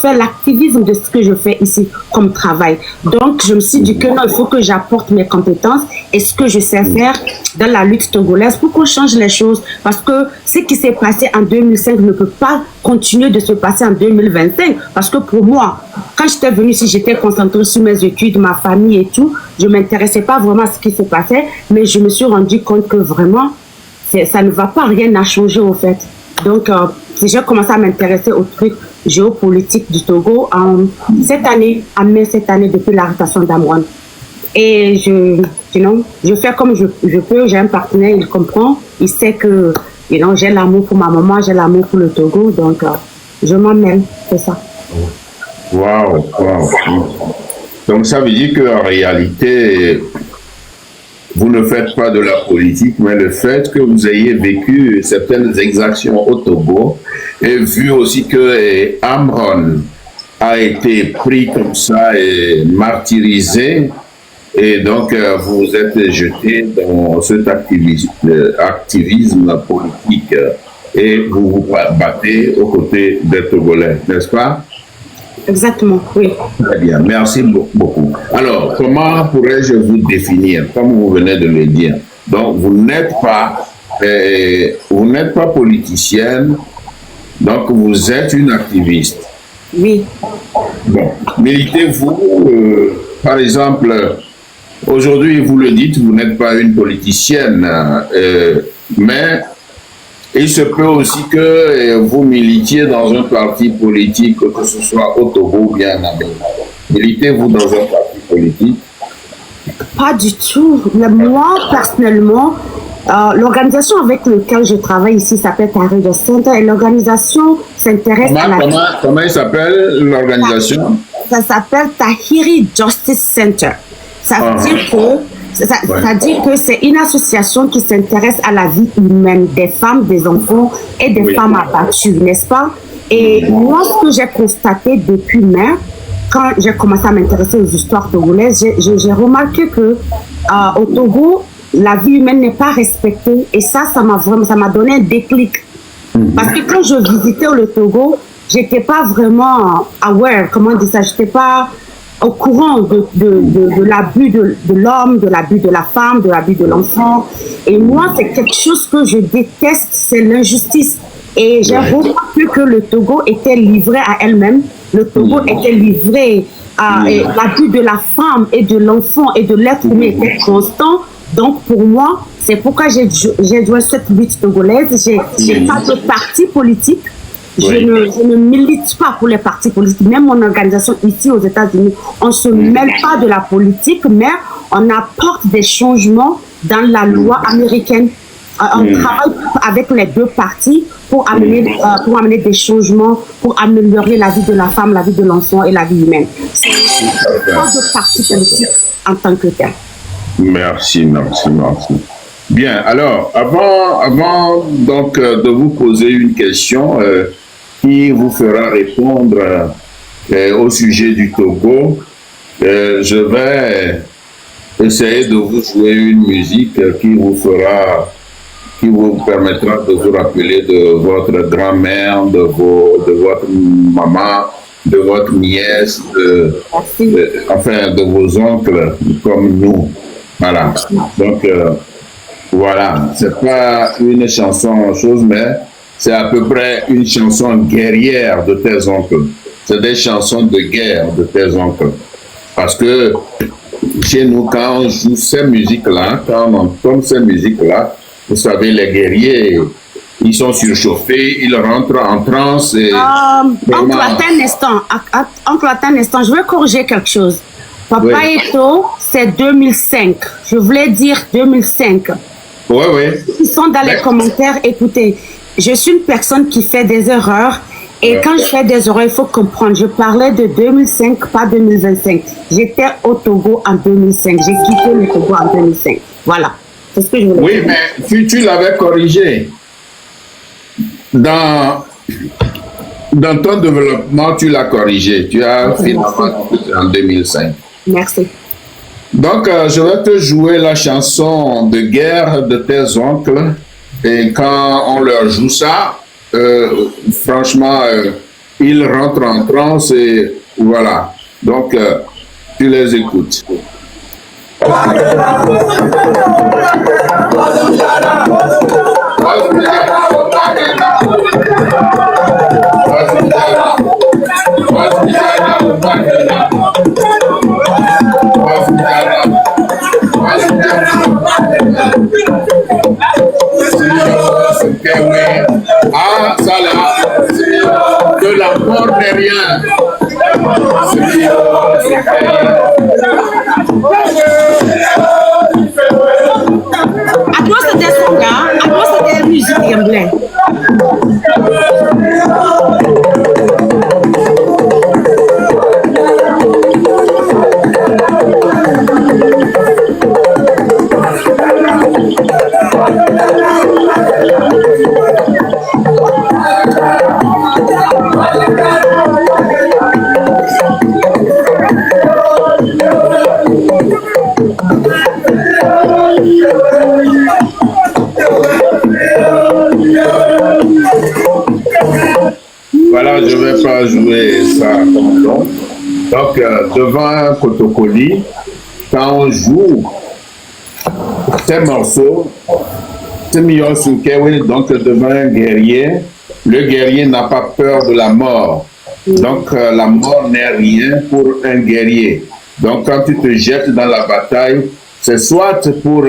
fais l'activisme de ce que je fais ici comme travail. Donc, je me suis dit que non, il faut que j'apporte mes compétences et ce que je sais faire dans la lutte togolaise pour qu'on change les choses. Parce que ce qui s'est passé en 2005 ne peut pas continuer de se passer en 2025. Parce que pour moi, quand j'étais venue ici, j'étais concentrée sur mes études, ma famille et tout. Je ne m'intéressais pas vraiment à ce qui se passait, mais je me suis rendu compte que vraiment, ça ne va pas, rien n'a changé au fait. Donc, j'ai commencé à m'intéresser aux trucs géopolitiques du Togo en mai cette année, depuis l'arrestation d'Amouane. Et je fais comme je peux, j'ai un partenaire, il comprend, il sait que j'ai l'amour pour ma maman, j'ai l'amour pour le Togo, donc je m'en mêle, c'est ça. Waouh. Donc ça veut dire qu'en réalité, vous ne faites pas de la politique, mais le fait que vous ayez vécu certaines exactions au Togo et vu aussi que Amron a été pris comme ça et martyrisé, et donc vous vous êtes jeté dans cet activisme politique et vous vous battez aux côtés des Togolais, n'est-ce pas? Exactement, oui. Très bien, merci beaucoup. Alors, comment pourrais-je vous définir, comme vous venez de le dire? Donc, vous n'êtes pas politicienne, donc vous êtes une activiste. Oui. Bon, militez-vous, par exemple, aujourd'hui, vous le dites, vous n'êtes pas une politicienne, mais il se peut aussi que vous militiez dans un parti politique, que ce soit au Togo ou bien en Amérique. Militez-vous dans un parti politique? Pas du tout. Mais moi, personnellement, l'organisation avec laquelle je travaille ici s'appelle Tahrir Center et l'organisation s'intéresse à la... Comment il s'appelle l'organisation? Ça s'appelle Tahiri Justice Center. Ça veut dire que c'est-à-dire que c'est une association qui s'intéresse à la vie humaine des femmes, des enfants et des femmes abattues, n'est-ce pas? Et moi, ce que j'ai constaté depuis mai, quand j'ai commencé à m'intéresser aux histoires togolaises, j'ai remarqué que au Togo, la vie humaine n'est pas respectée. Et ça m'a donné un déclic. Parce que quand je visitais le Togo, j'étais pas vraiment aware, comment on dit ça, j'étais pas au courant de l'abus de l'homme, de l'abus de la femme, de l'abus de l'enfant. Et moi, c'est quelque chose que je déteste, c'est l'injustice. Et j'ai remarqué que le Togo était livré à elle-même. Le Togo était livré à l'abus de la femme et de l'enfant et de l'être humain était constant. Donc pour moi, c'est pourquoi j'ai joué cette lutte togolaise. J'ai pas de parti politique. Je ne milite pas pour les partis politiques. Même mon organisation ici aux États-Unis, on ne se mêle pas de la politique, mais on apporte des changements dans la loi américaine. On travaille avec les deux partis pour amener des changements, pour améliorer la vie de la femme, la vie de l'enfant et la vie humaine. C'est pas de parti politique en tant que tel. Merci. Bien, alors, avant donc de vous poser une question qui vous fera répondre au sujet du Togo, je vais essayer de vous jouer une musique qui vous permettra de vous rappeler de votre grand-mère, de votre maman, de votre nièce, enfin de vos oncles comme nous. Voilà. Donc, voilà. C'est pas une chanson chose, mais c'est à peu près une chanson guerrière de tes oncles. C'est des chansons de guerre de tes oncles. Parce que chez nous, quand on joue ces musiques-là, quand on entend ces musiques-là, vous savez, les guerriers, ils sont surchauffés, ils rentrent en transe. Oncle, attends un instant, je veux corriger quelque chose. Papa Eto, c'est 2005. Je voulais dire 2005. Oui. Ils sont dans les commentaires. Écoutez, je suis une personne qui fait des erreurs. Et quand je fais des erreurs, il faut comprendre. Je parlais de 2005, pas 2025. J'étais au Togo en 2005. J'ai quitté le Togo en 2005. Voilà. C'est ce que je voulais dire. Oui, mais tu l'avais corrigé. Dans ton développement, tu l'as corrigé. Tu as finalement en 2005. Merci. Donc, je vais te jouer la chanson de guerre de tes oncles. Et quand on leur joue ça, franchement, ils rentrent en transe et voilà. Donc, tu les écoutes. Ah, ça là, de la mort n'est rien. À toi, c'était son gars, à toi, c'était musique anglaise. Voilà, je ne vais pas jouer ça comme donc. Donc, devant un Kotokoli, quand on joue ces morceaux, donc devant un guerrier, le guerrier n'a pas peur de la mort. Donc, la mort n'est rien pour un guerrier. Donc, quand tu te jettes dans la bataille, c'est soit pour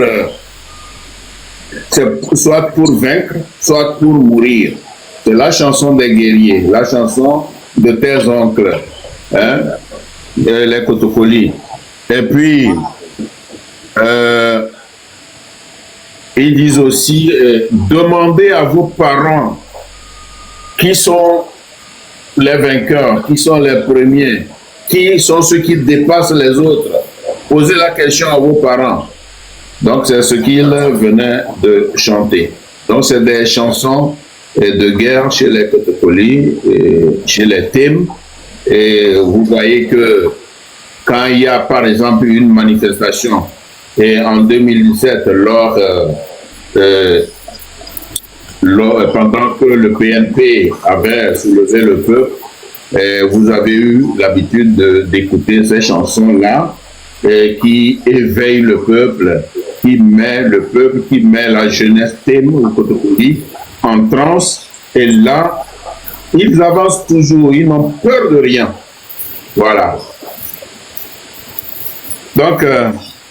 vaincre, soit pour mourir. C'est la chanson des guerriers, la chanson de tes oncles, hein, les Kotokoli. Et puis, ils disent aussi, demandez à vos parents qui sont les vainqueurs, qui sont les premiers, qui sont ceux qui dépassent les autres. Posez la question à vos parents. Donc, c'est ce qu'ils venaient de chanter. Donc, c'est des chansons de guerre chez les Kotokoli, chez les Tim. Et vous voyez que quand il y a, par exemple, une manifestation, et en 2017, pendant que le PNP avait soulevé le peuple, vous avez eu l'habitude d'écouter ces chansons-là qui éveillent le peuple, qui met la jeunesse Tim ou Kotokoli en transe, et là, ils avancent toujours, ils n'ont peur de rien. Voilà. Donc,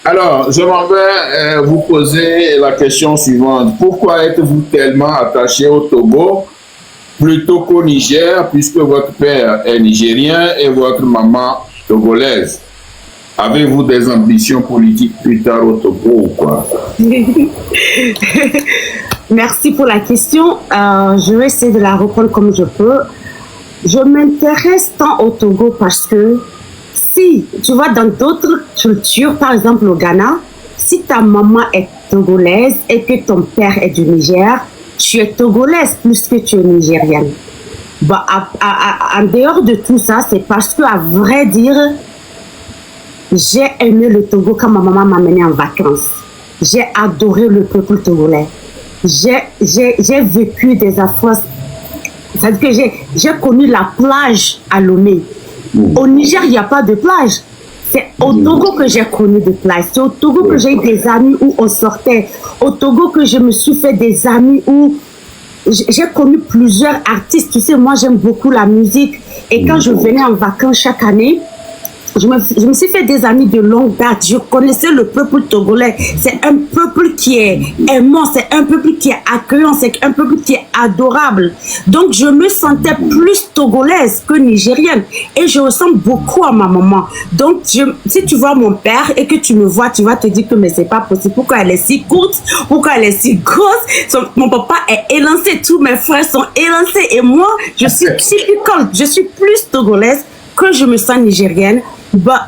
alors, je m'en vais vous poser la question suivante. Pourquoi êtes-vous tellement attaché au Togo plutôt qu'au Niger, puisque votre père est nigérien et votre maman togolaise? Avez-vous des ambitions politiques plus tard au Togo ou quoi? Merci pour la question. Je vais essayer de la répondre comme je peux. Je m'intéresse tant au Togo parce que si, tu vois, dans d'autres cultures, par exemple au Ghana, si ta maman est togolaise et que ton père est du Niger, tu es togolaise plus que tu es nigérienne. Bah, en dehors de tout ça, c'est parce que, à vrai dire, j'ai aimé le Togo quand ma maman m'a amené en vacances. J'ai adoré le peuple togolais. J'ai vécu des affaires. C'est-à-dire que j'ai connu la plage à Lomé. Au Niger, il n'y a pas de plage. C'est au Togo que j'ai connu des plages. C'est au Togo que j'ai eu des amis où on sortait. Au Togo que je me suis fait des amis où j'ai connu plusieurs artistes. Tu sais, moi, j'aime beaucoup la musique. Et quand je venais en vacances chaque année, je me suis fait des amis de longue date. Je connaissais le peuple togolais. C'est un peuple qui est aimant, c'est un peuple qui est accueillant, c'est un peuple qui est adorable. Donc, je me sentais plus togolaise que nigérienne. Et je ressemble beaucoup à ma maman. Donc, si tu vois mon père et que tu me vois, tu vas te dire que mais c'est pas possible. Pourquoi elle est si courte? Pourquoi elle est si grosse? Mon papa est élancé. Tous mes frères sont élancés. Et moi, je suis typical. Je suis plus togolaise que je me sens nigérienne.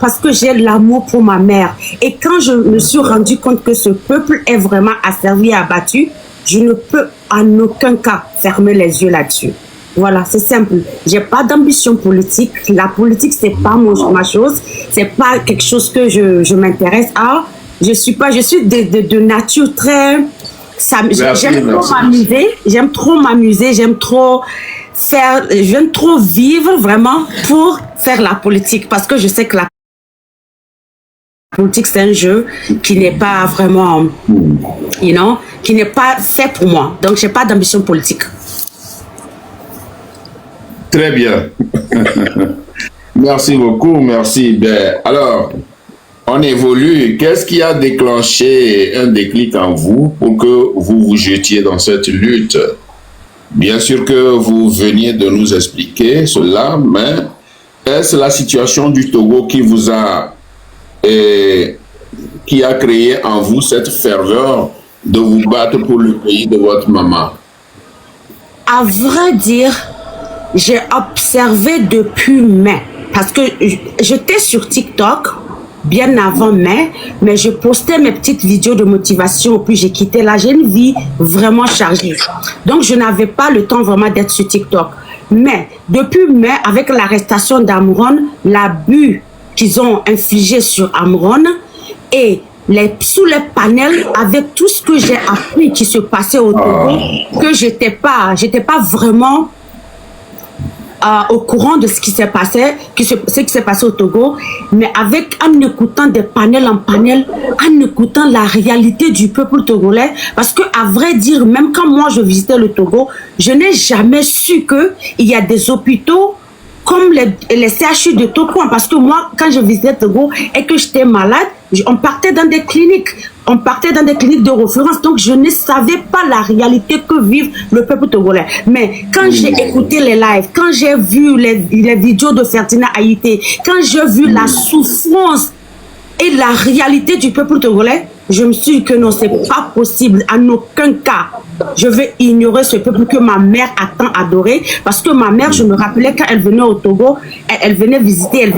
Parce que j'ai l'amour pour ma mère. Et quand je me suis rendu compte que ce peuple est vraiment asservi et abattu, je ne peux en aucun cas fermer les yeux là-dessus. Voilà, c'est simple. J'ai pas d'ambition politique. La politique, c'est pas ma chose. C'est pas quelque chose que je m'intéresse à. Je suis de nature très... J'aime trop m'amuser. J'aime trop trop vivre vraiment pour faire la politique, parce que je sais que la politique, c'est un jeu qui n'est pas vraiment, qui n'est pas fait pour moi. Donc, j'ai pas d'ambition politique. Très bien. Merci beaucoup, merci. Bien, alors, on évolue. Qu'est-ce qui a déclenché un déclic en vous pour que vous vous jetiez dans cette lutte? Bien sûr que vous veniez de nous expliquer cela, mais est-ce la situation du Togo qui vous a qui a créé en vous cette ferveur de vous battre pour le pays de votre maman? À vrai dire, j'ai observé depuis mai, parce que j'étais sur TikTok bien avant mai, mais je postais mes petites vidéos de motivation, puis j'ai quitté là. J'ai une vie vraiment chargée. Donc, je n'avais pas le temps vraiment d'être sur TikTok. Mais depuis mai, avec l'arrestation d'Amron, l'abus qu'ils ont infligé sur Amron et sous les panels, avec tout ce que j'ai appris qui se passait au Togo, que j'étais pas vraiment au courant de ce qui s'est passé, ce qui s'est passé au Togo, mais en écoutant des panels en panel, en écoutant la réalité du peuple togolais, parce que à vrai dire, même quand moi je visitais le Togo, je n'ai jamais su que il y a des hôpitaux comme les CHU de Togo, parce que moi, quand je visitais Togo et que j'étais malade, on partait dans des cliniques. On partait dans des cliniques de référence, donc je ne savais pas la réalité que vit le peuple togolais. Mais quand j'ai écouté les lives, quand j'ai vu les vidéos de Ferdinand Haïté, quand j'ai vu la souffrance et la réalité du peuple togolais, je me suis dit que non, c'est pas possible. En aucun cas, je vais ignorer ce peuple que ma mère a tant adoré. Parce que ma mère, je me rappelais quand elle venait au Togo, elle venait visiter,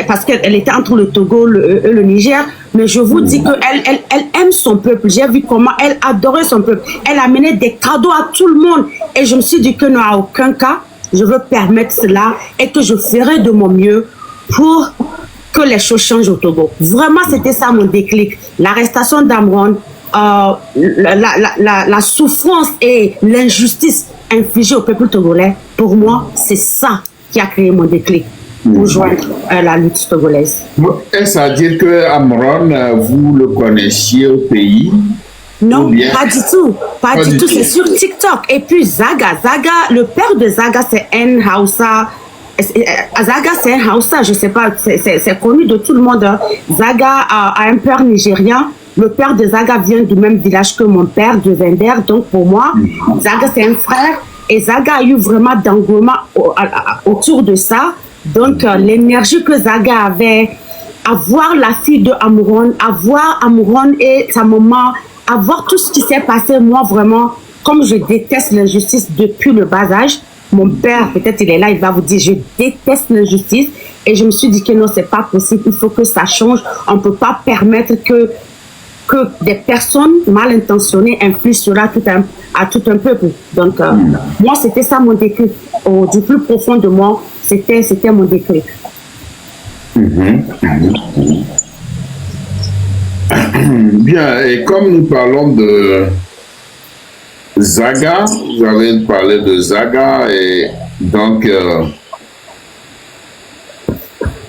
parce qu'elle était entre le Togo et le Niger. Mais je vous dis qu'elle aime son peuple. J'ai vu comment elle adorait son peuple. Elle amenait des cadeaux à tout le monde. Et je me suis dit que non, à aucun cas, je veux permettre cela et que je ferai de mon mieux pour que les choses changent au Togo. Vraiment, c'était ça mon déclic. L'arrestation d'Amron, la souffrance et l'injustice infligée au peuple togolais, pour moi, c'est ça qui a créé mon déclic pour joindre la lutte togolaise. Est-ce à dire que Amron, vous le connaissiez au pays? Non, pas du tout. Pas du tout. C'est sur TikTok. Et puis Zaga, le père de Zaga, c'est un Hausa. Zaga, c'est un Hausa, je sais pas, c'est connu de tout le monde. Zaga a un père nigérien. Le père de Zaga vient du même village que mon père, de Zender. Donc pour moi, Zaga, c'est un frère. Et Zaga a eu vraiment d'engouement autour de ça. Donc l'énergie que Zaga avait, à voir la fille de Amron, à voir Amron et sa maman, à voir tout ce qui s'est passé, moi vraiment, comme je déteste l'injustice depuis le bas âge. Mon père, peut-être il est là, il va vous dire, je déteste l'injustice. Et je me suis dit que non, c'est pas possible, il faut que ça change. On ne peut pas permettre que des personnes mal intentionnées influent sur à tout un peuple. Donc, moi, c'était ça mon déclic. Du plus profond de moi, c'était mon déclic. Bien, et comme nous parlons de Zaga, vous avez parlé de Zaga, et donc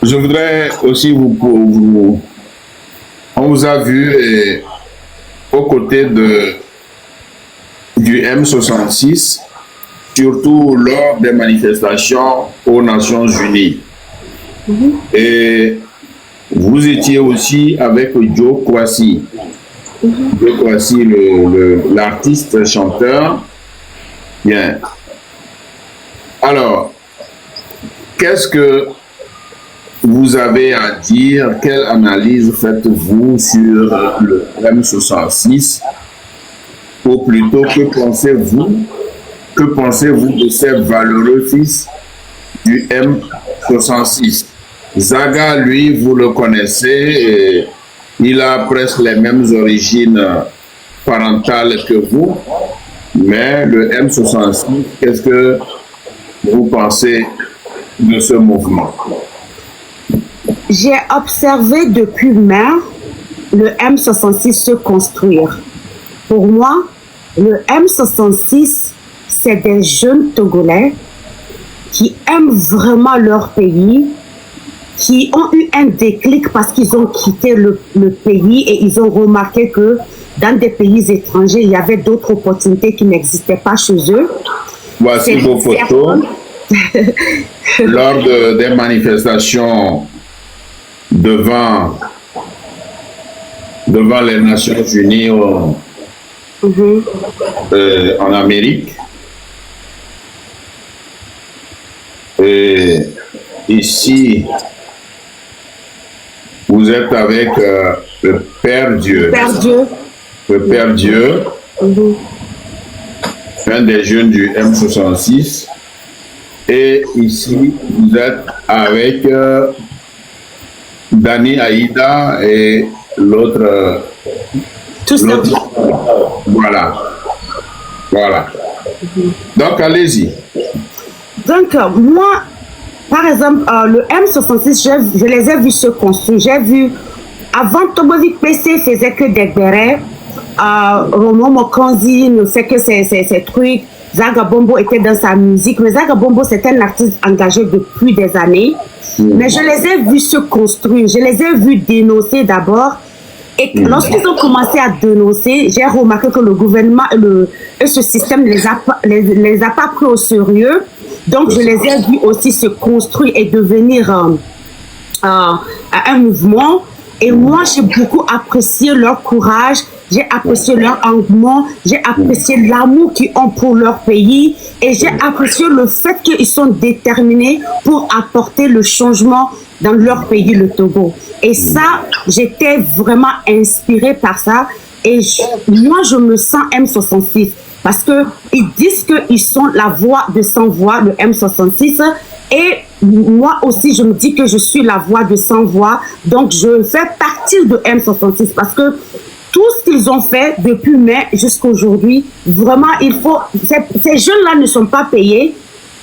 je voudrais aussi on vous a vu aux côtés du M66, surtout lors des manifestations aux Nations Unies. Et vous étiez aussi avec Joe Kwasi. Joe Kwasi, l'artiste chanteur. Bien. Alors, qu'est-ce que vous avez à dire? Quelle analyse faites-vous sur le M66? Ou plutôt, que pensez-vous de ces valeureux fils du M66? Zaga, lui, vous le connaissez, et il a presque les mêmes origines parentales que vous, mais le M66, qu'est-ce que vous pensez de ce mouvement? J'ai observé depuis mai le M66 se construire. Pour moi, le M66, c'est des jeunes Togolais qui aiment vraiment leur pays, qui ont eu un déclic parce qu'ils ont quitté le pays et ils ont remarqué que dans des pays étrangers, il y avait d'autres opportunités qui n'existaient pas chez eux. Voici vos photos lors des manifestations devant les Nations Unies en Amérique. Et ici, vous êtes avec le Père Dieu. Le Père Dieu, un des jeunes du M66. Et ici, vous êtes avec Dani Aïda et l'autre. Voilà. Voilà. Donc, allez-y. Donc, moi, par exemple, le M66, je les ai vus se construire. J'ai vu, avant Tobovic PC faisait que des bérets. Romo Mokanzi ne fait que ces trucs. Zaga Bombo était dans sa musique, mais Zaga Bombo c'était un artiste engagé depuis des années. Mais je les ai vus se construire, je les ai vus dénoncer d'abord. Et lorsqu'ils ont commencé à dénoncer, j'ai remarqué que le gouvernement et ce système ne les a pas pris au sérieux. Donc je les ai vus aussi se construire et devenir un mouvement. Et moi, j'ai beaucoup apprécié leur courage, j'ai apprécié leur engouement, j'ai apprécié l'amour qu'ils ont pour leur pays et j'ai apprécié le fait qu'ils sont déterminés pour apporter le changement dans leur pays, le Togo. Et ça, j'étais vraiment inspirée par ça. Et moi, je me sens M66 parce qu'ils disent qu'ils sont la voix de sans voix, le M66. Et moi aussi, je me dis que je suis la voix de sans voix. Donc, je fais partie de M66 parce que tout ce qu'ils ont fait depuis mai jusqu'à aujourd'hui, vraiment, il faut... Ces jeunes-là ne sont pas payés.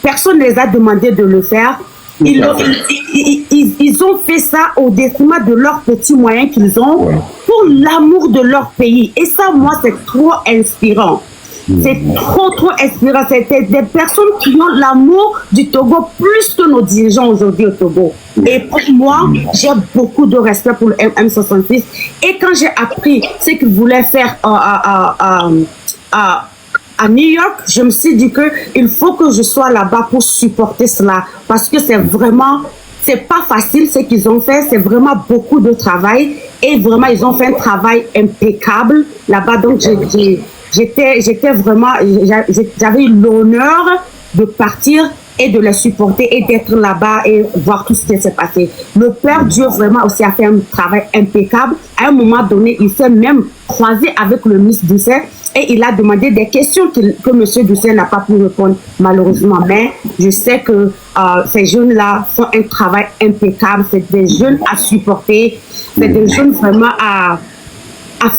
Personne ne les a demandé de le faire. Ils ont fait ça au détriment de leurs petits moyens qu'ils ont pour l'amour de leur pays. Et ça, moi, c'est trop inspirant. C'est trop inspirant. C'est des personnes qui ont l'amour du Togo plus que nos dirigeants aujourd'hui au Togo. Et pour moi, j'ai beaucoup de respect pour le M66. Et quand j'ai appris ce qu'ils voulaient faire à New York, je me suis dit qu'il faut que je sois là-bas pour supporter cela. Parce que c'est vraiment, c'est pas facile ce qu'ils ont fait. C'est vraiment beaucoup de travail. Et vraiment, ils ont fait un travail impeccable là-bas. Donc, j'étais vraiment, j'avais eu l'honneur de partir et de les supporter et d'être là-bas et voir tout ce qui s'est passé. Le Père Dieu vraiment aussi a fait un travail impeccable. À un moment donné, il s'est même croisé avec le ministre Doucet et il a demandé des questions que M. Doucet n'a pas pu répondre malheureusement. Mais je sais que ces jeunes-là font un travail impeccable. C'est des jeunes à supporter. C'est des jeunes vraiment à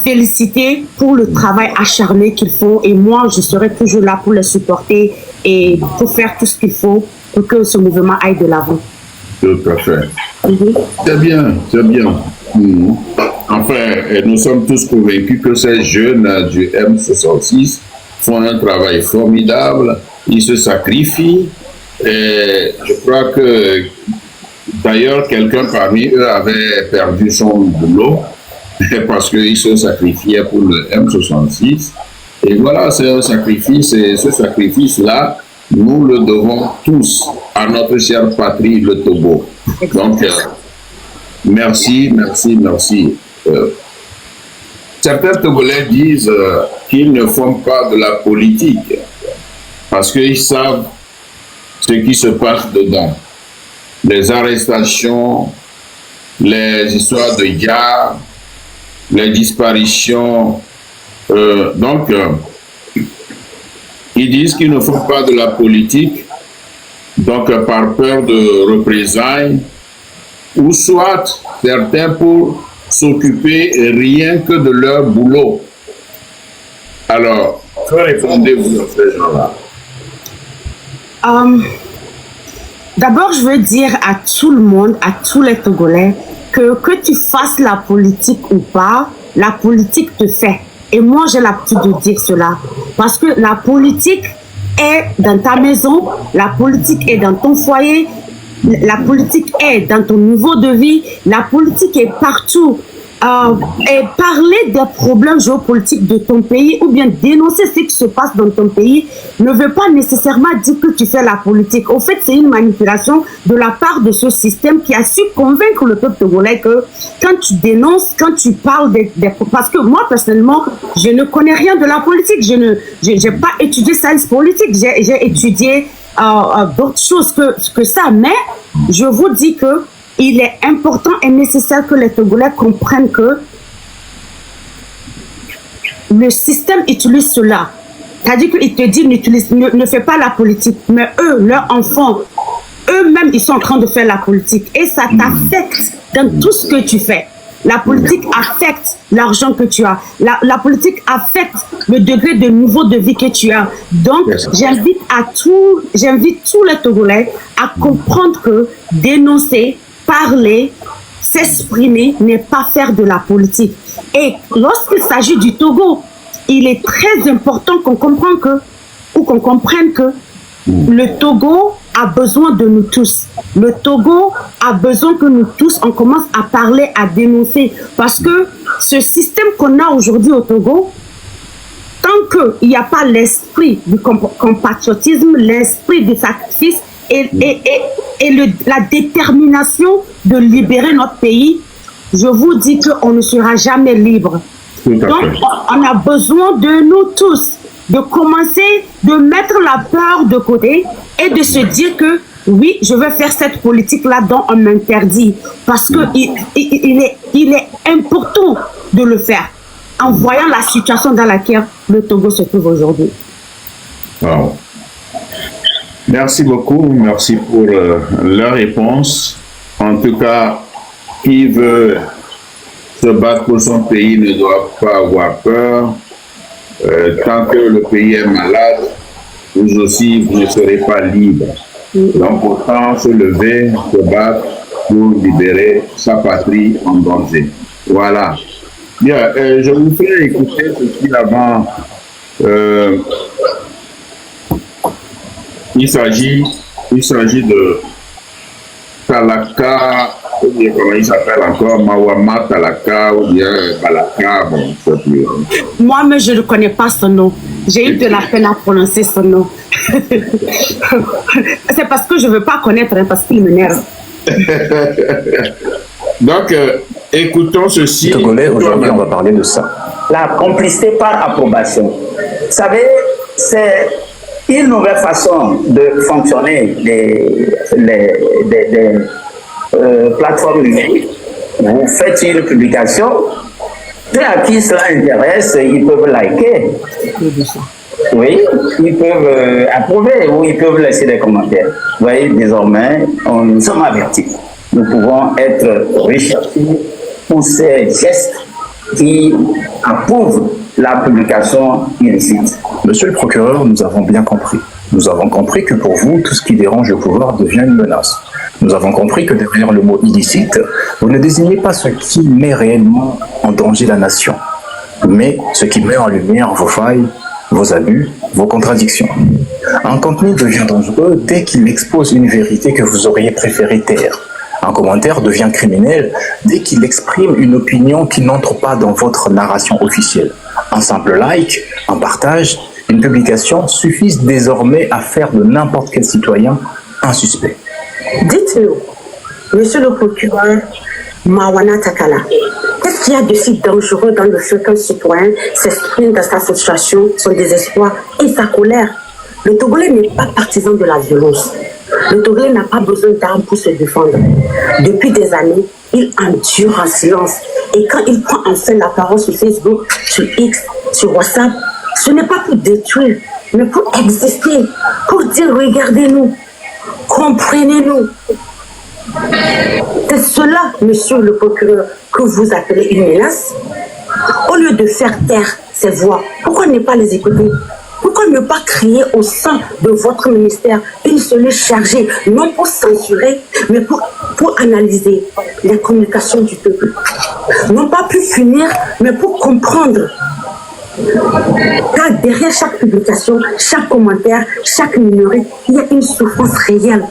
féliciter pour le travail acharné qu'ils font. Et moi, je serai toujours là pour les supporter et pour faire tout ce qu'il faut pour que ce mouvement aille de l'avant. Tout à fait. C'est bien, c'est bien. Enfin, nous sommes tous convaincus que ces jeunes du M66 font un travail formidable. Ils se sacrifient. Et je crois que, d'ailleurs, quelqu'un parmi eux avait perdu son boulot parce qu'il se sacrifiait pour le M66. Et voilà, c'est un sacrifice, et ce sacrifice-là, nous le devons tous à notre chère patrie, le Togo. Donc, merci. Certains Togolais disent qu'ils ne font pas de la politique parce qu'ils savent ce qui se passe dedans. Les arrestations, les histoires de gares, les disparitions. Ils disent qu'ils ne font pas de la politique, donc par peur de représailles, ou soit certains pour s'occuper rien que de leur boulot. Alors, que répondez-vous à ces gens-là? D'abord, je veux dire à tout le monde, à tous les Togolais, que tu fasses la politique ou pas, la politique te fait. Et moi, j'ai l'habitude de dire cela. Parce que la politique, est dans ta maison, la politique est dans ton foyer, la politique est dans ton niveau de vie, la politique est partout. Et parler des problèmes géopolitiques de ton pays ou bien dénoncer ce qui se passe dans ton pays ne veut pas nécessairement dire que tu fais la politique. Au fait, c'est une manipulation de la part de ce système qui a su convaincre le peuple togolais que quand tu dénonces, quand tu parles parce que moi, personnellement, je ne connais rien de la politique. Je n'ai pas étudié science politique. J'ai étudié d'autres choses que ça. Mais je vous dis que il est important et nécessaire que les Togolais comprennent que le système utilise cela. C'est-à-dire qu'il te dit ne fais pas la politique. Mais eux, leurs enfants, eux-mêmes, ils sont en train de faire la politique. Et ça t'affecte dans tout ce que tu fais. La politique affecte l'argent que tu as. La politique affecte le degré de niveau de vie que tu as. Donc, j'invite tous les Togolais à comprendre que dénoncer, parler, s'exprimer n'est pas faire de la politique. Et lorsqu'il s'agit du Togo, il est très important qu'on comprenne que le Togo a besoin de nous tous. Le Togo a besoin que nous tous, on commence à parler, à dénoncer. Parce que ce système qu'on a aujourd'hui au Togo, tant qu'il n'y a pas l'esprit du compatriotisme, l'esprit du sacrifice, et la détermination de libérer notre pays, je vous dis qu'on ne sera jamais libre. Donc, on a besoin de nous tous, de commencer, de mettre la peur de côté et de se dire que oui, je vais faire cette politique-là dont on m'interdit. Parce qu'il est important de le faire en voyant la situation dans laquelle le Togo se trouve aujourd'hui. Wow. Merci beaucoup, merci pour la réponse. En tout cas, qui veut se battre pour son pays ne doit pas avoir peur. Tant que le pays est malade, vous aussi, vous ne serez pas libre. Donc, autant se lever, se battre pour libérer sa patrie en danger. Voilà. Bien, je vous fais écouter ceci avant. Il s'agit de Talaka, ou bien comment il s'appelle encore, Mawama Talaka, ou bien Balaka, bon, je ne sais plus. Moi-même, je ne connais pas son nom. J'ai eu de la peine à prononcer son nom. C'est parce que je ne veux pas connaître, hein, parce qu'il m'énerve. Donc, écoutons ceci. Togolais, aujourd'hui, on va parler de ça. La complicité par approbation. Vous savez, c'est une nouvelle façon de fonctionner des plateformes numériques. Vous faites une publication, ceux à qui cela intéresse, ils peuvent liker. Oui, ils peuvent approuver ou ils peuvent laisser des commentaires. Vous voyez, désormais, nous sommes avertis. Nous pouvons être recherchés pour ces gestes qui approuvent la publication illicite. Monsieur le procureur, nous avons bien compris. Nous avons compris que pour vous, tout ce qui dérange le pouvoir devient une menace. Nous avons compris que derrière le mot illicite, vous ne désignez pas ce qui met réellement en danger la nation, mais ce qui met en lumière vos failles, vos abus, vos contradictions. Un contenu devient dangereux dès qu'il expose une vérité que vous auriez préféré taire. Un commentaire devient criminel dès qu'il exprime une opinion qui n'entre pas dans votre narration officielle. Un simple like, un partage, une publication suffisent désormais à faire de n'importe quel citoyen un suspect. Dites-nous, monsieur le procureur Mawana Takala, qu'est-ce qu'il y a de si dangereux dans le fait qu'un citoyen s'exprime dans sa frustration, son désespoir et sa colère? Le Togolais n'est pas partisan de la violence. Le Togolais n'a pas besoin d'armes pour se défendre. Depuis des années, il endure en silence. Et quand il prend enfin la parole sur Facebook, sur X, sur WhatsApp, ce n'est pas pour détruire, mais pour exister, pour dire regardez-nous, comprenez-nous. C'est cela, monsieur le procureur, que vous appelez une menace. Au lieu de faire taire ces voix, pourquoi ne pas les écouter? Pourquoi ne pas crier au sein de votre ministère une cellule chargée, non pour censurer, mais pour analyser les communications du peuple? Non pas pour finir, mais pour comprendre. Car derrière chaque publication, chaque commentaire, chaque numérique, il y a une souffrance réelle.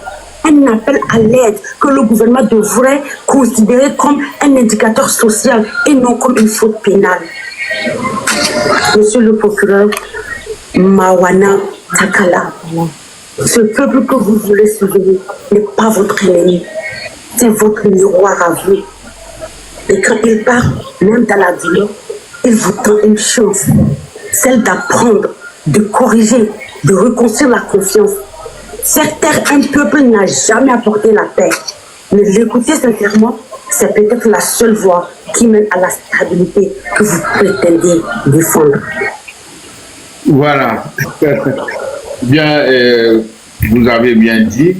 Un appel à l'aide que le gouvernement devrait considérer comme un indicateur social et non comme une faute pénale. Monsieur le procureur Mawana Takala, ce peuple que vous voulez soulever n'est pas votre ennemi, c'est votre miroir à vous. Et quand il part, même dans la douleur, il vous donne une chance, celle d'apprendre, de corriger, de reconstruire la confiance. Faire taire un peuple n'a jamais apporté la paix. Mais l'écouter sincèrement, c'est peut-être la seule voie qui mène à la stabilité que vous prétendez défendre. Voilà. Bien, vous avez bien dit,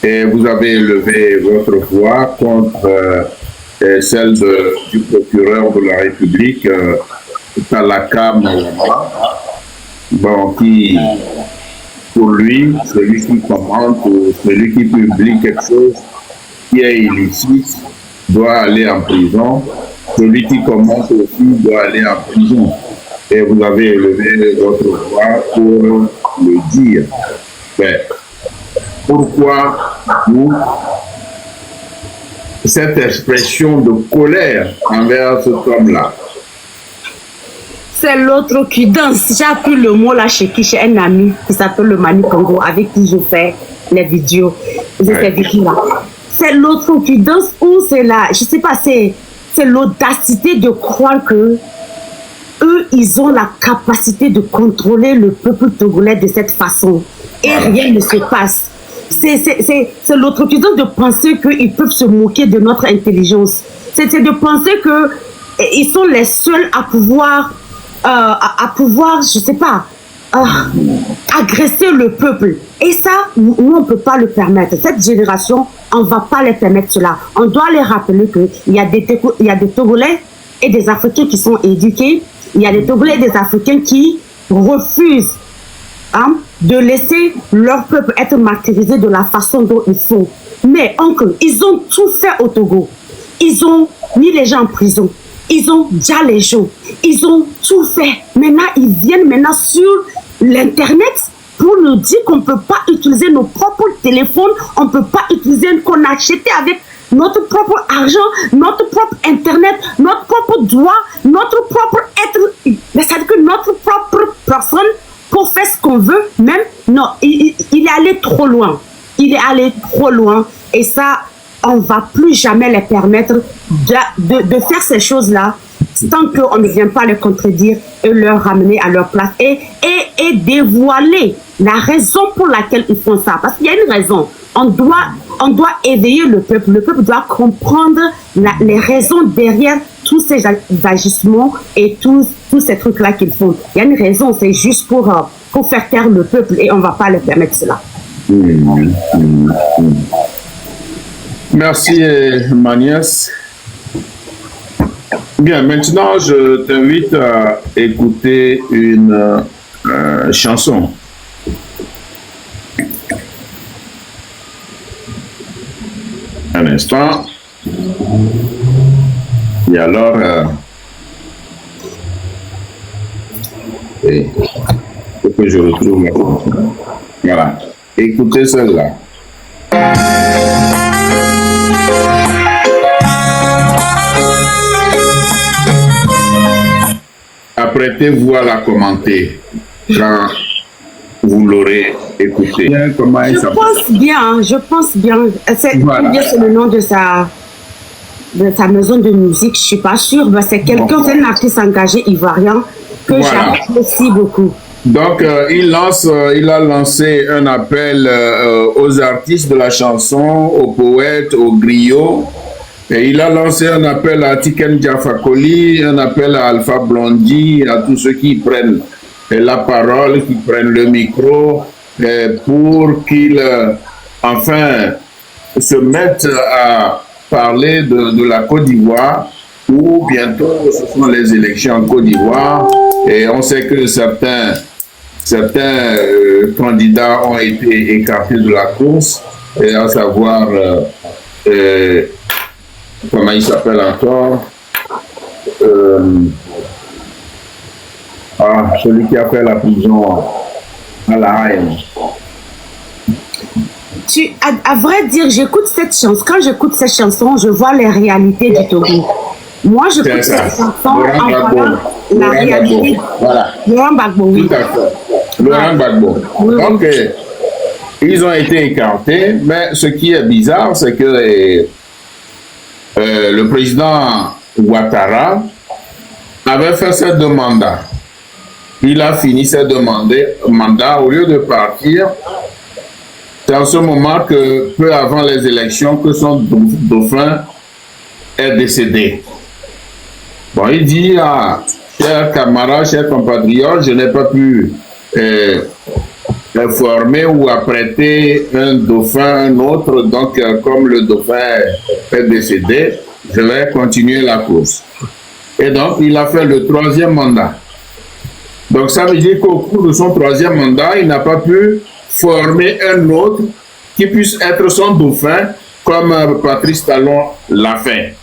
et vous avez élevé votre voix contre celle du procureur de la République, Talaka Mawana, bon, qui, pour lui, celui qui commente ou celui qui publie quelque chose qui est illicite doit aller en prison. Celui qui commente aussi doit aller en prison. Et vous avez élevé votre voix pour le dire. Mais pourquoi vous, cette expression de colère envers cet homme-là? C'est l'autre qui danse. J'ai appris le mot là chez un ami qui s'appelle le Manu Congo, avec qui je fais les vidéos. C'est l'autre qui danse ou c'est là, je sais pas, c'est l'audacité de croire que eux, ils ont la capacité de contrôler le peuple togolais de cette façon. Et rien ne se passe. C'est l'autre qui danse de penser qu'ils peuvent se moquer de notre intelligence. C'est de penser qu'ils sont les seuls à pouvoir, je sais pas, agresser le peuple. Et ça, nous, on ne peut pas le permettre. Cette génération, on ne va pas les permettre cela. On doit les rappeler qu'il y a des Togolais et des Africains qui sont éduqués. Il y a des Togolais et des Africains qui refusent de laisser leur peuple être martyrisé de la façon dont il faut. Mais oncle, ils ont tout fait au Togo. Ils ont mis les gens en prison. Ils ont déjà les gens. Ils ont tout fait. Maintenant, ils viennent maintenant sur l'Internet pour nous dire qu'on ne peut pas utiliser nos propres téléphones, on ne peut pas utiliser qu'on a acheté avec notre propre argent, notre propre Internet, notre propre droit, notre propre être. Mais c'est-à-dire que notre propre personne pour faire ce qu'on veut, même, non, il est allé trop loin. Il est allé trop loin. Et ça, on ne va plus jamais les permettre de faire ces choses-là tant qu'on ne vient pas les contredire et leur ramener à leur place et dévoiler la raison pour laquelle ils font ça. Parce qu'il y a une raison. On doit éveiller le peuple. Le peuple doit comprendre les raisons derrière tous ces agissements et tous ces trucs-là qu'ils font. Il y a une raison, c'est juste pour faire taire le peuple et on ne va pas leur permettre cela. Merci, Manias. Bien, maintenant, je t'invite à écouter une chanson. Un instant. Et alors, il faut que je retrouve la chanson. Voilà. Écoutez celle-là. Apprêtez-vous à la commenter quand vous l'aurez écoutée. Je pense bien. C'est le nom de sa maison de musique, je ne suis pas sûre. C'est quelqu'un, c'est un artiste engagé ivoirien que j'apprécie beaucoup. Donc, il a lancé un appel aux artistes de la chanson, aux poètes, aux griots. Et il a lancé un appel à Tiken Diafakoli, un appel à Alpha Blondy, à tous ceux qui prennent la parole, qui prennent le micro, pour qu'ils, enfin, se mettent à parler de la Côte d'Ivoire, où bientôt ce sont les élections en Côte d'Ivoire. Et on sait que certains candidats ont été écartés de la course, et à savoir... comment il s'appelle encore, Ah, celui qui a fait la prison à la Haine. À vrai dire, j'écoute cette chanson. Quand j'écoute cette chanson, je vois les réalités du Togo. Moi, j'écoute cette chanson en voyant la réalité. Voilà. Laurent Gbagbo. Tout à fait. Laurent Gbagbo. Oui. Donc, ils ont été écartés, mais ce qui est bizarre, c'est que le président Ouattara avait fait ses deux mandats. Il a fini ses deux mandats. Au lieu de partir, c'est en ce moment que, peu avant les élections, que son dauphin est décédé. Bon, il dit, chers camarades, chers compatriotes, je n'ai pas pu former ou apprêter un dauphin, un autre, donc comme le dauphin est décédé, je vais continuer la course. Et donc, il a fait le 3e mandat. Donc, ça veut dire qu'au cours de son 3e mandat, il n'a pas pu former un autre qui puisse être son dauphin, comme Patrice Talon l'a fait.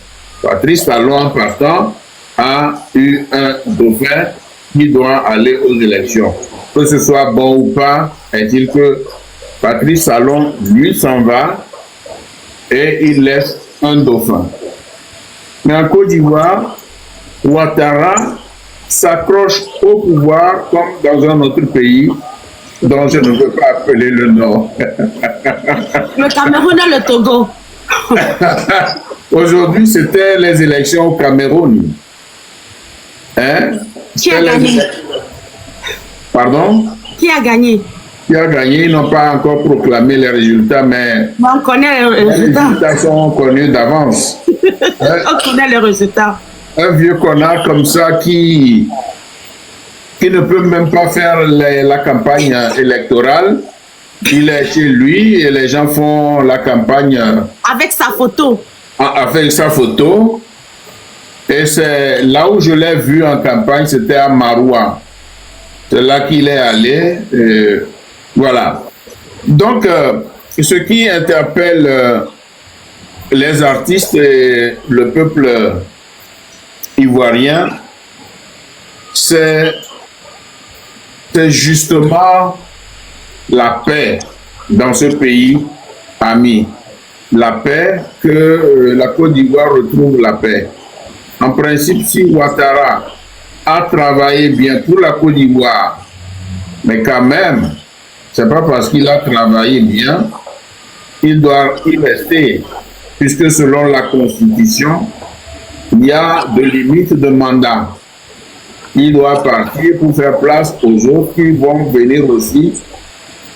Patrice Talon, en partant, a eu un dauphin qui doit aller aux élections. Que ce soit bon ou pas, est-il que Patrice Talon, lui, s'en va et il laisse un dauphin. Mais en Côte d'Ivoire, Ouattara s'accroche au pouvoir comme dans un autre pays dont je ne veux pas appeler le nom. Le Cameroun et le Togo. Aujourd'hui, c'était les élections au Cameroun. Hein? Qui a gagné? Pardon? Qui a gagné? Qui a gagné? Ils n'ont pas encore proclamé les résultats, mais on connaît les résultats. Les résultats sont connus d'avance. On connaît les résultats. Un vieux connard comme ça qui ne peut même pas faire la campagne électorale. Il est chez lui et les gens font la campagne avec sa photo. Avec sa photo. Et c'est là où je l'ai vu en campagne, c'était à Maroua. C'est là qu'il est allé. Voilà. Donc, ce qui interpelle les artistes et le peuple ivoirien, c'est justement la paix dans ce pays ami. La paix, que la Côte d'Ivoire retrouve la paix. En principe, si Ouattara a travaillé bien pour la Côte d'Ivoire, mais quand même, c'est pas parce qu'il a travaillé bien, il doit y rester, puisque selon la Constitution, il y a des limites de mandat. Il doit partir pour faire place aux autres qui vont venir aussi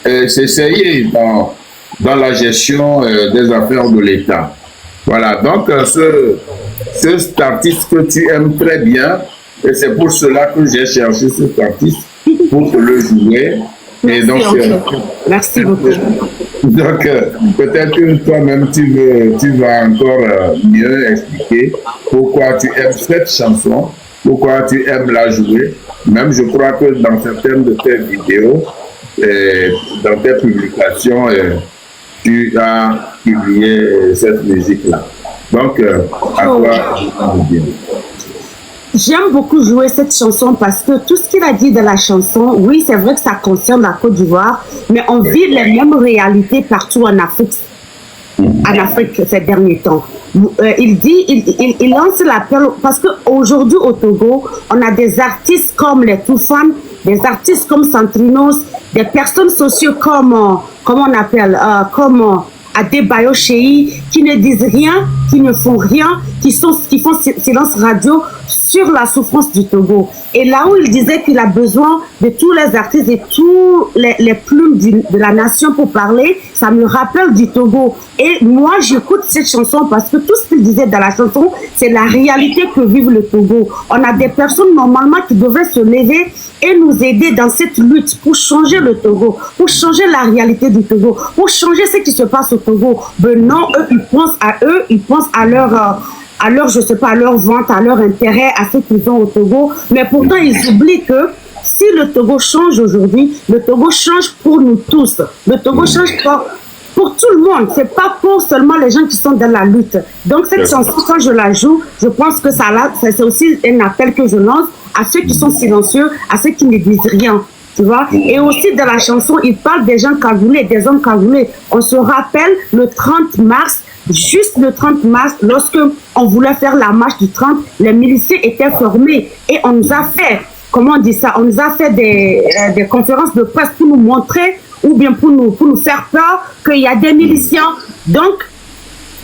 s'essayer dans la gestion des affaires de l'État. Voilà, donc cet artiste que tu aimes très bien, et c'est pour cela que j'ai cherché cet artiste pour te le jouer. Et donc, merci beaucoup. Donc, peut-être que toi-même, tu vas encore mieux expliquer pourquoi tu aimes cette chanson, pourquoi tu aimes la jouer. Même, je crois que dans certaines de tes vidéos, dans tes publications, tu as publié cette musique-là. Donc, à toi, je dis. J'aime beaucoup jouer cette chanson parce que tout ce qu'il a dit de la chanson, oui, c'est vrai que ça concerne la Côte d'Ivoire, mais on vit les mêmes réalités partout en Afrique ces derniers temps. Il lance l'appel parce qu'aujourd'hui au Togo, on a des artistes comme les Toufan, des artistes comme Santrinos, des personnes sociales comme, comment on appelle, comme Adebayo Cheyi, qui ne disent rien, qui ne font rien, qui font silence radio sur la souffrance du Togo. Et là où il disait qu'il a besoin de tous les artistes et tous les plumes de la nation pour parler, ça me rappelle du Togo. Et moi, j'écoute cette chanson parce que tout ce qu'il disait dans la chanson, c'est la réalité que vive le Togo. On a des personnes normalement qui devraient se lever et nous aider dans cette lutte pour changer le Togo, pour changer la réalité du Togo, pour changer ce qui se passe au Togo. Ben non, eux, ils pensent à leur, je sais pas, à leur vente, à leur intérêt, à ce qu'ils ont au Togo. Mais pourtant, ils oublient que si le Togo change aujourd'hui, le Togo change pour nous tous. Le Togo change pour tout le monde. C'est pas pour seulement les gens qui sont dans la lutte. Donc, cette chanson, quand je la joue, je pense que c'est aussi un appel que je lance à ceux qui sont silencieux, à ceux qui ne disent rien. Tu vois? Et aussi dans la chanson, il parle des gens cagoulés, des hommes cagoulés. On se rappelle le 30 mars, juste le 30 mars, lorsque on voulait faire la marche du 30, les miliciens étaient formés et on nous a fait, comment on dit ça, on nous a fait des conférences de presse pour nous montrer ou bien pour nous faire peur qu'il y a des miliciens. Donc,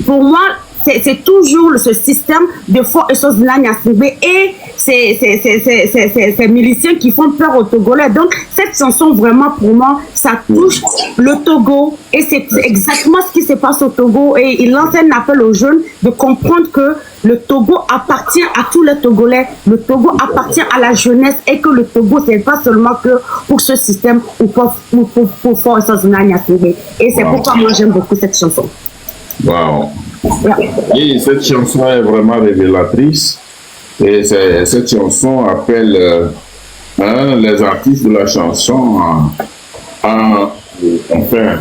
pour moi, c'est toujours ce système de Fort Eswatini Nyasingbe et ces miliciens qui font peur aux Togolais. Donc, cette chanson, vraiment, pour moi, ça touche le Togo. Et c'est exactement ce qui se passe au Togo. Et il lance un appel aux jeunes de comprendre que le Togo appartient à tous les Togolais. Le Togo appartient à la jeunesse et que le Togo, c'est pas seulement que pour ce système ou pour Fort Eswatini Nyasingbe. Et c'est pourquoi moi, j'aime beaucoup cette chanson. Wow. Et cette chanson est vraiment révélatrice. Et cette chanson appelle les artistes de la chanson à enfin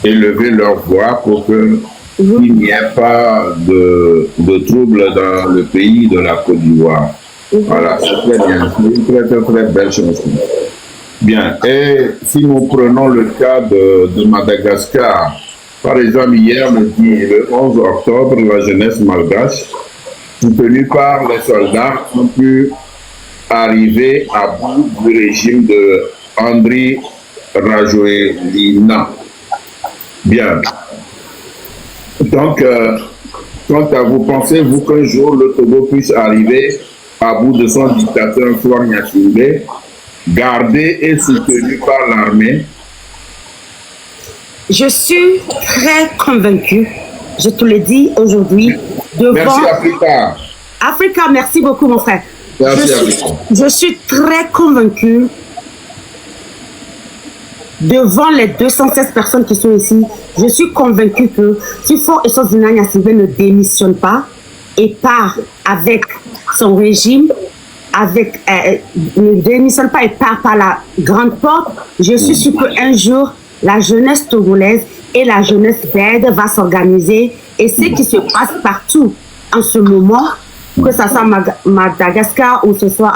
élever leur voix pour qu'il n'y ait pas de troubles dans le pays de la Côte d'Ivoire. Voilà, c'est très bien. C'est une très belle chanson. Bien. Et si nous prenons le cas de Madagascar, par exemple, hier, le 11 octobre, la jeunesse malgache, soutenue par les soldats, ont pu arriver à bout du régime de Andry Rajoelina. Bien. Donc, quant à vous, pensez-vous qu'un jour le Togo puisse arriver à bout de son dictateur Faure Gnassingbé, gardé et soutenu par l'armée? Je suis très convaincue, je te le dis aujourd'hui, devant... Merci Africa. Africa, merci beaucoup mon frère. Merci je suis très convaincue, devant les 216 personnes qui sont ici, je suis convaincue que si Faure Eswatini Nyasingbe ne démissionne pas et part avec son régime, ne démissionne pas et part par la grande porte, je suis sûre qu'un jour, la jeunesse togolaise et la jeunesse verte va s'organiser. Et ce qui se passe partout en ce moment, que ce soit à Madagascar ou ce soit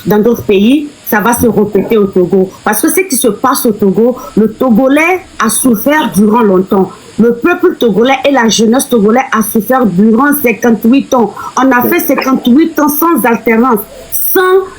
dans d'autres pays, ça va se répéter au Togo. Parce que ce qui se passe au Togo, le Togolais a souffert durant longtemps. Le peuple togolais et la jeunesse togolaise a souffert durant 58 ans. On a fait 58 ans sans alternance.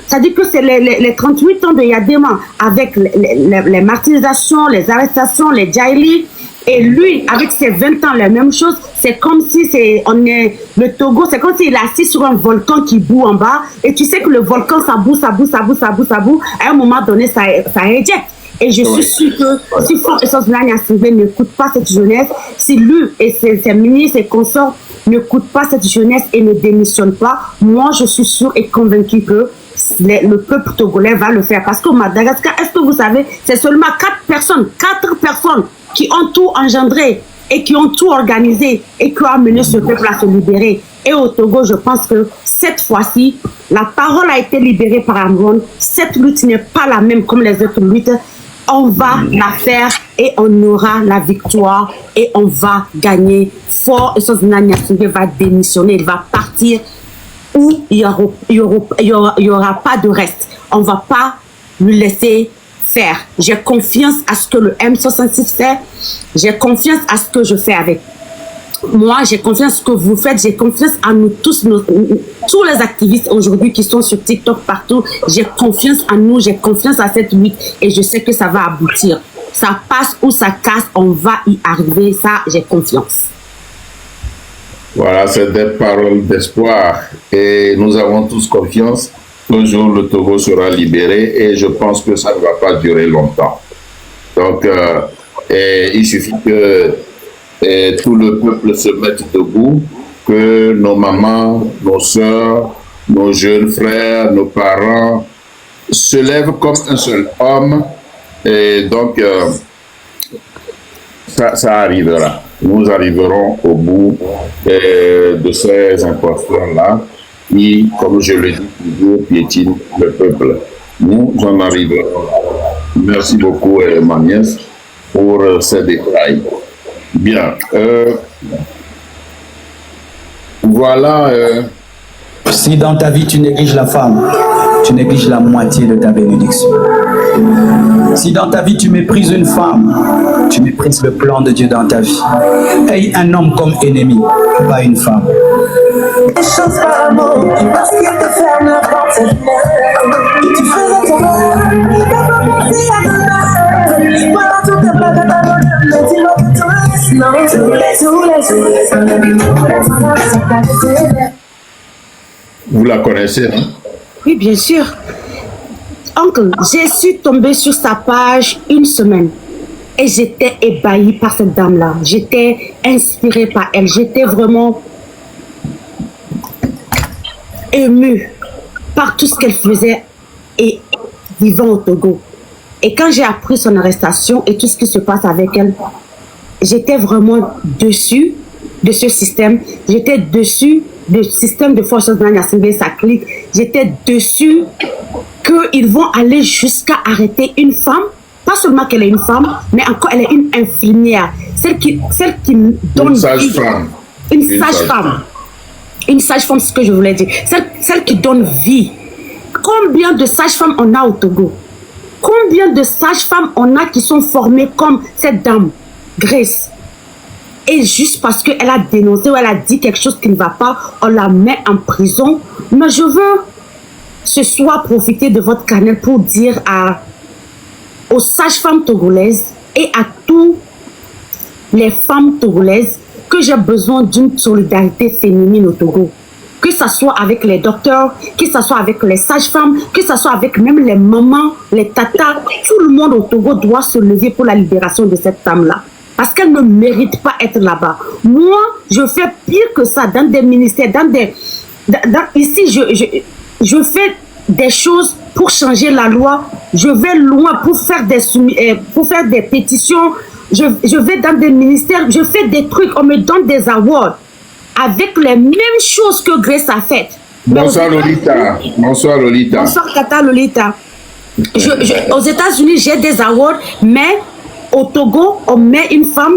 Ça dit que c'est les 38 ans de Yadema, avec les martyrisations, les arrestations, les jaili. Et lui, avec ses 20 ans, la même chose. C'est comme si le Togo, c'est comme s'il est assis sur un volcan qui bout en bas. Et tu sais que le volcan, ça boue. À un moment donné, ça éjecte. Et je suis sûre que si Faure Eswatini Nyasingbe n'écoute pas cette jeunesse, si lui et ses ministres et consorts n'écoutent pas cette jeunesse et ne démissionnent pas, moi je suis sûre et convaincue que le peuple togolais va le faire. Parce qu'au Madagascar, est-ce que vous savez, c'est seulement 4 personnes qui ont tout engendré et qui ont tout organisé et qui ont amené ce peuple à se libérer. Et au Togo, je pense que cette fois-ci, la parole a été libérée par Amron. Cette lutte n'est pas la même comme les autres luttes. On va la faire et on aura la victoire et on va gagner. Faure Eswatini Nyasingbe va démissionner, il va partir où il y aura pas de reste. On va pas lui laisser faire. J'ai confiance à ce que le M66 fait. J'ai confiance à ce que je fais avec. Moi, j'ai confiance à ce que vous faites. J'ai confiance à nous tous, tous les activistes aujourd'hui qui sont sur TikTok partout. J'ai confiance en nous, j'ai confiance à cette lutte et je sais que ça va aboutir. Ça passe ou ça casse, on va y arriver. Ça, j'ai confiance. Voilà, c'est des paroles d'espoir et nous avons tous confiance qu'un jour le Togo sera libéré et je pense que ça ne va pas durer longtemps. Donc, il suffit que tout le peuple se mette debout, que nos mamans, nos soeurs, nos jeunes frères, nos parents se lèvent comme un seul homme et donc ça arrivera. Nous arriverons au bout de ces imposteurs-là qui, comme je le dis toujours, piétinent le peuple. Nous en arriverons. Merci beaucoup, ma nièce, pour ces détails. Bien. Voilà. Si dans ta vie tu négliges la femme, tu négliges la moitié de ta bénédiction. Si dans ta vie tu méprises une femme, tu méprises le plan de Dieu dans ta vie. Aie un homme comme ennemi, pas une femme. Les choses par amour, parce qu'il te ferme la porte cette nuit. Tu faisais ton rôle, t'as pas pensé à ton voilà tout est pas de ta bonne, mais dis-moi que tu restes. Non, Vous la connaissez, hein? Oui, bien sûr. Oncle, j'ai su tomber sur sa page une semaine. Et j'étais ébahie par cette dame-là. J'étais inspirée par elle. J'étais vraiment émue par tout ce qu'elle faisait et vivant au Togo. Et quand j'ai appris son arrestation et tout ce qui se passe avec elle, j'étais vraiment dessus de ce système. J'étais dessus du système de forces de l'Assemblée sacrée. J'étais dessus qu'ils vont aller jusqu'à arrêter une femme. Pas seulement qu'elle est une femme, mais encore elle est une infirmière. Celle qui donne une sage-femme. Une sage-femme. Une sage-femme, c'est ce que je voulais dire. Celle qui donne vie. Combien de sages-femmes on a au Togo? Combien de sages-femmes on a qui sont formées comme cette dame, Grace? Et juste parce qu'elle a dénoncé ou elle a dit quelque chose qui ne va pas, on la met en prison. Mais je veux ce soir profiter de votre canal pour dire aux sages-femmes togolaises et à toutes les femmes togolaises que j'ai besoin d'une solidarité féminine au Togo. Que ce soit avec les docteurs, que ce soit avec les sages-femmes, que ce soit avec même les mamans, les tatas. Tout le monde au Togo doit se lever pour la libération de cette femme-là. Parce qu'elle ne mérite pas être là-bas. Moi, je fais pire que ça dans des ministères, ici, je fais des choses pour changer la loi. Je vais loin pour faire des pétitions. Je vais dans des ministères, je fais des trucs, on me donne des awards avec les mêmes choses que Grace a faites. Bonsoir Lolita. Bonsoir Lolita. Bonsoir Tata Lolita. Aux États-Unis, j'ai des awards, mais au Togo, on met une femme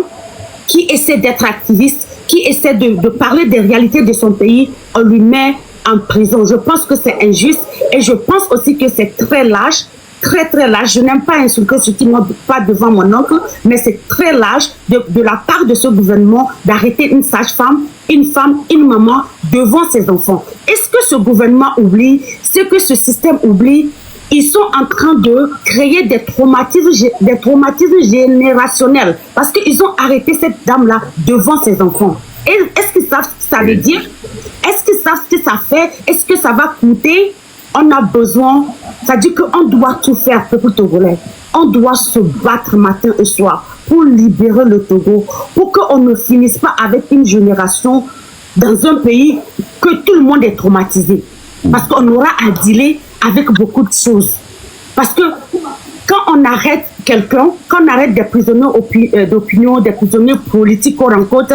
qui essaie d'être activiste, qui essaie de parler des réalités de son pays, on lui met en prison. Je pense que c'est injuste et je pense aussi que c'est très lâche. Très très lâche, je n'aime pas insulter, surtout moi, pas devant mon oncle, mais c'est très lâche de la part de ce gouvernement d'arrêter une sage-femme, une femme, une maman devant ses enfants. Est-ce que ce gouvernement oublie, ce que ce système oublie? Ils sont en train de créer des traumatismes générationnels parce qu'ils ont arrêté cette dame-là devant ses enfants. Est-ce qu'ils savent ce que ça veut dire? Est-ce qu'ils savent ce que ça fait? Est-ce que ça va coûter? On a besoin, ça dit qu'on doit tout faire, peuple togolais. On doit se battre matin et soir pour libérer le Togo, pour qu'on ne finisse pas avec une génération dans un pays que tout le monde est traumatisé. Parce qu'on aura à dealer avec beaucoup de choses. Parce que quand on arrête quelqu'un, quand on arrête des prisonniers d'opinion, des prisonniers politiques qu'on rencontre,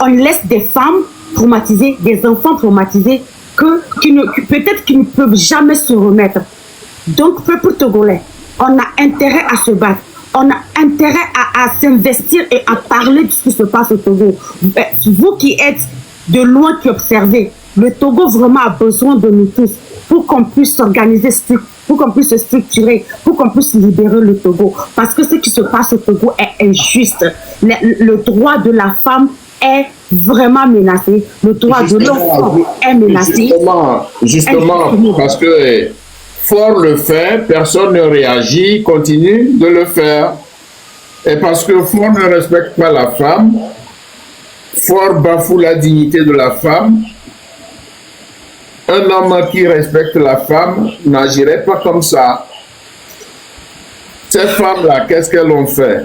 on laisse des femmes traumatisées, des enfants traumatisés, peut-être qu'ils ne peuvent jamais se remettre. Donc, peuple togolais, on a intérêt à se battre. On a intérêt à s'investir et à parler de ce qui se passe au Togo. Vous qui êtes de loin, qui observez, le Togo vraiment a besoin de nous tous pour qu'on puisse s'organiser, pour qu'on puisse se structurer, pour qu'on puisse libérer le Togo. Parce que ce qui se passe au Togo est injuste. Le droit de la femme est vraiment menacé. Le droit de l'enfant est menacé. Justement, parce que Fort le fait, personne ne réagit, continue de le faire. Et parce que Fort ne respecte pas la femme, Fort bafoue la dignité de la femme. Un homme qui respecte la femme n'agirait pas comme ça. Ces femmes-là, qu'est-ce qu'elles ont fait?